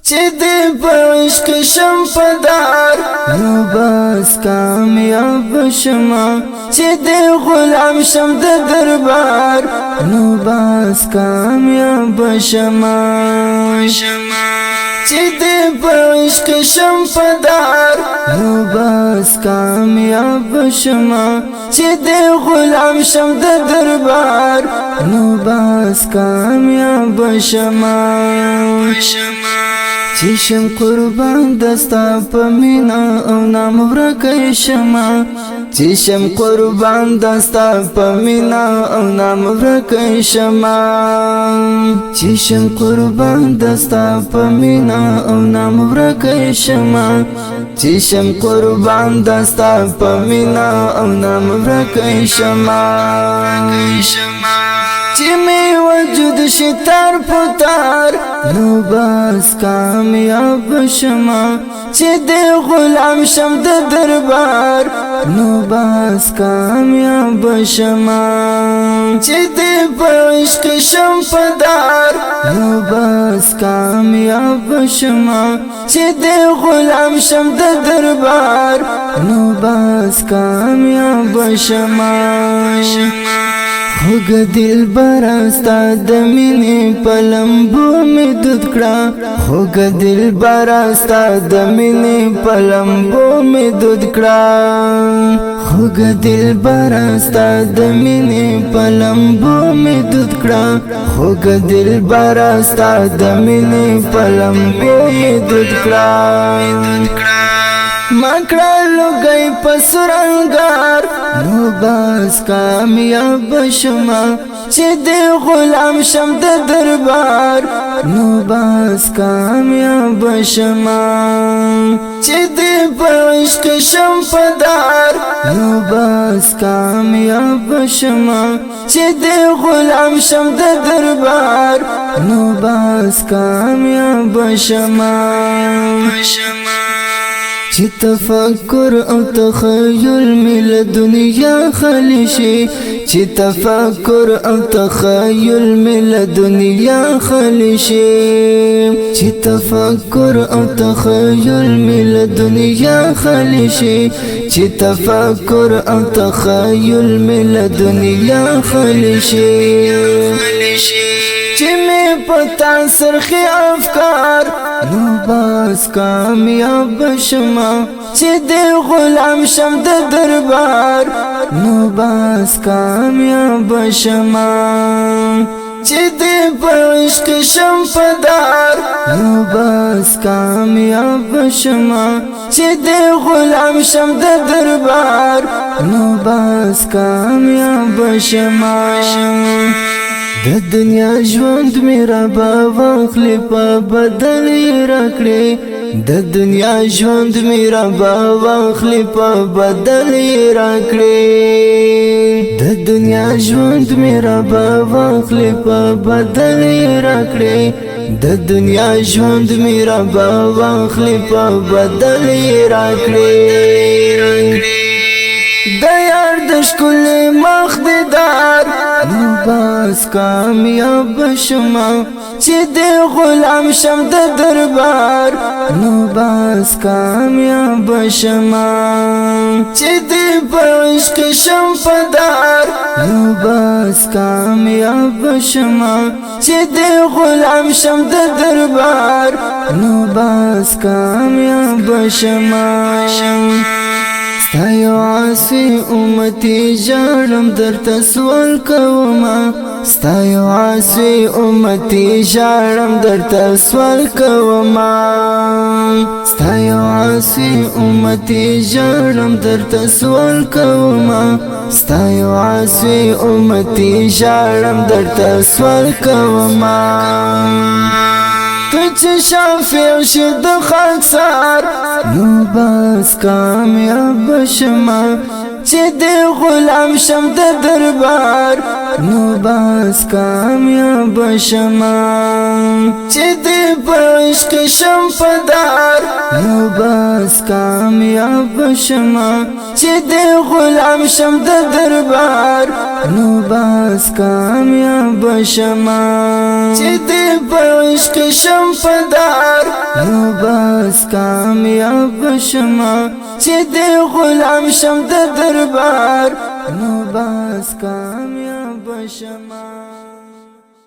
چې دې په عشق شم پدار نو بس کامیاب شما چې دې غلام شم د دربار نو بس کامیاب شما چې دې په عشق شم پدار نو بس کامیاب شما چې دې غلام شم د دربار نو بس کامیاب شما چې شم قربان دستا په مینا او نام ورکه شما چې شم قربان دستا په مینا او نام ورکه شما چې شم قربان دستا په مینا او نام ورکه شما چې شم قربان دستا په مینا او نام ورکه شما چې می وجود شتار پتار نو بس کامیاب شما چې دې غلام شم د دربار نو بس کامیاب شما چې دې په عشق شم پدار نو بس کامیاب شما چې دې غلام شم د دربار نو بس کامیاب شما خوږ دل براستا د مینې په لمبو مې دود کړه خوږ دل براستا د مینې په لمبو مې دود کړه خوږ دل براستا د مینې په لمبو مې دود کړه خوږ دل براستا د مینې په لمبو مې دود کړه مکړه لګي پسرنګار نو بس کامیاب شما چې دې غلام شم د دربار نو بس کامیاب شما چې دې په عشق شم پدار نو بس کامیاب شما چې دې غلام شم د دربار نو بس کامیاب شما چې تفکر او تخیل مل دنیا خالی شي چې تفکر او تخیل مل دنیا خالی شي چې تفکر او تخیل مل دنیا خالی شي چې تفکر او تخیل مل دنیا خالی شي چې مې پتا سرخي افکار نو بس کامیاب شما چې دې غلام شم د دربار نو بس کامیاب شما چې دې په عشق شم پدار نو بس کامیاب شما چې دې غلام شم د دربار نو بس کامیاب شما د دنیا ژوند میرا با واخلې په بدل راکړې د دنیا ژوند میرا با واخلې په بدل راکړې د دنیا ژوند میرا با واخلې په بدل راکړې د دنیا ژوند میرا با واخلې په بدل راکړې د یار د ښکل مخ دیدار نو بس کامیاب شما چې دې غلام شم د دربار نو بس کامیاب شما چې دې په عشق شم پدار نو بس کامیاب شما چې دې غلام شم د دربار نو بس کامیاب شما ستا یو عاصی امتی ژړم درته سوال کومه ستا یو عاصی امتی ژړم درته سوال کومه ستا یو عاصی امتی ژړم درته سوال کومه ستا یو عاصی امتی ژړم درته سوال کومه چې شافع شي د خاکسار نو بس کامیاب شما چې دې غلام شم د دربار نو بس کامیاب شما چې دې په عشق شم پدار نو بس کامیاب شما چې دې غلام شم د دربار نو بس کامیاب شما چې دې په عشق شم پدار نو بس کامیاب شما چې د غلام شم د دربار نو بس کامیاب شما